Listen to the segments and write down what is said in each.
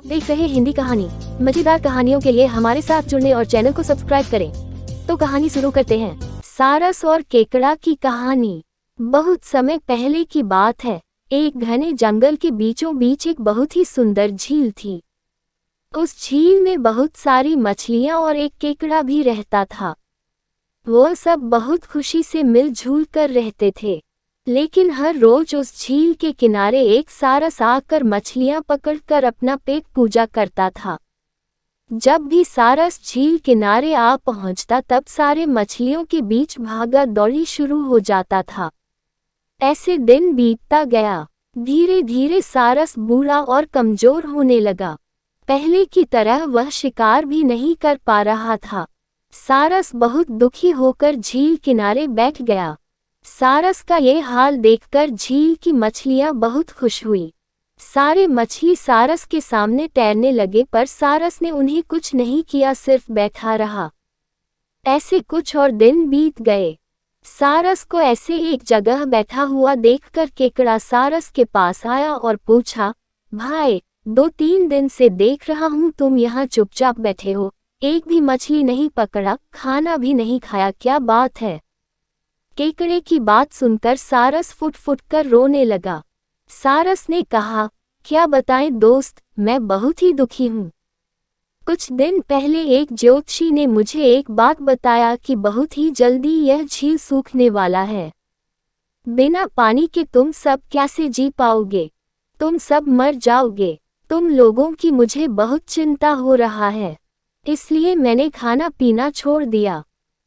देख रहे हिंदी कहानी। मजेदार कहानियों के लिए हमारे साथ जुड़ने और चैनल को सब्सक्राइब करें। तो कहानी शुरू करते हैं। सारस और केकड़ा की कहानी। बहुत समय पहले की बात है। एक घने जंगल के बीचों बीच एक बहुत ही सुंदर झील थी। उस झील में बहुत सारी मछलियां और एक केकड़ा भी रहता था। वो सब बहुत खुशी से मिलजुल कर रहते थे। लेकिन हर रोज उस झील के किनारे एक सारस आकर मछलियां पकड़कर अपना पेट पूजा करता था। जब भी सारस झील किनारे आ पहुंचता तब सारे मछलियों के बीच भागा दौड़ी शुरू हो जाता था। ऐसे दिन बीतता गया। धीरे धीरे सारस बूढ़ा और कमजोर होने लगा। पहले की तरह वह शिकार भी नहीं कर पा रहा था। सारस बहुत दुखी होकर झील किनारे बैठ गया। सारस का ये हाल देखकर झील की मछलियां बहुत खुश हुई। सारे मछली सारस के सामने तैरने लगे, पर सारस ने उन्हें कुछ नहीं किया, सिर्फ बैठा रहा। ऐसे कुछ और दिन बीत गए। सारस को ऐसे एक जगह बैठा हुआ देखकर केकड़ा सारस के पास आया और पूछा, भाई, 2-3 दिन से देख रहा हूँ तुम यहाँ चुपचाप बैठे हो, एक भी मछली नहीं पकड़ा, खाना भी नहीं खाया, क्या बात है? केकड़े की बात सुनकर सारस फुट फुट कर रोने लगा। सारस ने कहा, क्या बताएं दोस्त, मैं बहुत ही दुखी हूँ। कुछ दिन पहले एक ज्योतिषी ने मुझे एक बात बताया कि बहुत ही जल्दी यह झील सूखने वाला है। बिना पानी के तुम सब कैसे जी पाओगे? तुम सब मर जाओगे। तुम लोगों की मुझे बहुत चिंता हो रहा है, इसलिए मैंने खाना पीना छोड़ दिया।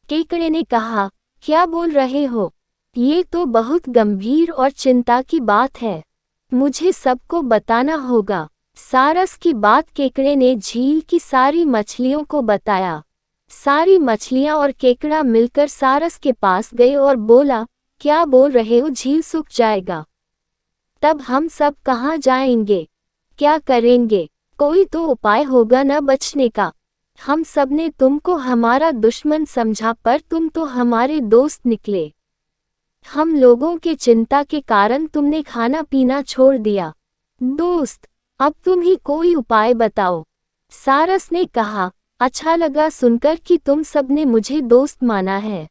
केकड़े ने कहा, क्या बोल रहे हो? ये तो बहुत गंभीर और चिंता की बात है। मुझे सबको बताना होगा। सारस की बात केकड़े ने झील की सारी मछलियों को बताया। सारी मछलियां और केकड़ा मिलकर सारस के पास गए और बोला, क्या बोल रहे हो, झील सूख जाएगा? तब हम सब कहाँ जाएंगे? क्या करेंगे? कोई तो उपाय होगा न बचने का। हम सब ने तुमको हमारा दुश्मन समझा, पर तुम तो हमारे दोस्त निकले। हम लोगों के चिंता के कारण तुमने खाना पीना छोड़ दिया। दोस्त, अब तुम ही कोई उपाय बताओ। सारस ने कहा, अच्छा लगा सुनकर कि तुम सब ने मुझे दोस्त माना है।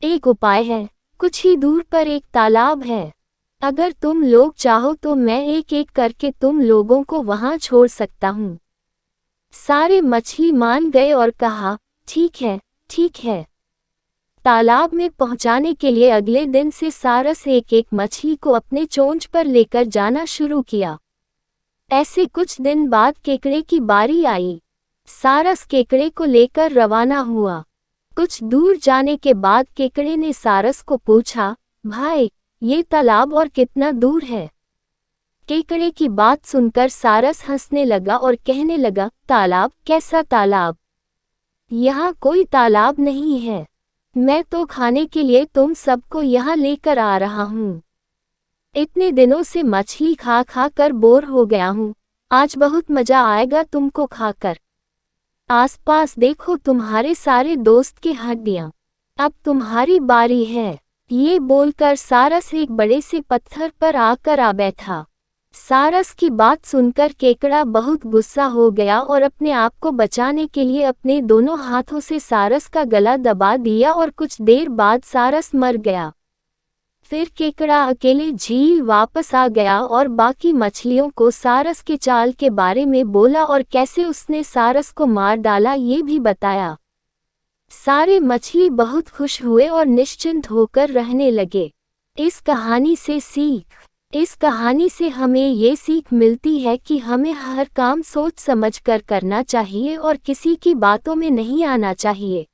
एक उपाय है, कुछ ही दूर पर एक तालाब है। अगर तुम लोग चाहो तो मैं एक एक करके तुम लोगों को वहां छोड़ सकता हूँ। सारे मछली मान गए और कहा, ठीक है, ठीक है। तालाब में पहुंचाने के लिए अगले दिन से सारस एक एक मछली को अपने चोंच पर लेकर जाना शुरू किया। ऐसे कुछ दिन बाद केकड़े की बारी आई। सारस केकड़े को लेकर रवाना हुआ। कुछ दूर जाने के बाद केकड़े ने सारस को पूछा, भाई, ये तालाब और कितना दूर है? केकड़े की बात सुनकर सारस हंसने लगा और कहने लगा, तालाब? कैसा तालाब? यहाँ कोई तालाब नहीं है। मैं तो खाने के लिए तुम सबको यहाँ लेकर आ रहा हूँ। इतने दिनों से मछली खा खा कर बोर हो गया हूँ। आज बहुत मजा आएगा तुमको खाकर। आसपास देखो, तुम्हारे सारे दोस्त की हड्डियाँ। अब तुम्हारी बारी है। ये बोलकर सारस एक बड़े से पत्थर पर आकर आ बैठा। सारस की बात सुनकर केकड़ा बहुत गुस्सा हो गया और अपने आप को बचाने के लिए अपने दोनों हाथों से सारस का गला दबा दिया और कुछ देर बाद सारस मर गया। फिर केकड़ा अकेले झील वापस आ गया और बाकी मछलियों को सारस के चाल के बारे में बोला और कैसे उसने सारस को मार डाला ये भी बताया। सारे मछली बहुत खुश हुए और निश्चिंत होकर रहने लगे। इस कहानी से हमें ये सीख मिलती है कि हमें हर काम सोच समझ कर करना चाहिए और किसी की बातों में नहीं आना चाहिए।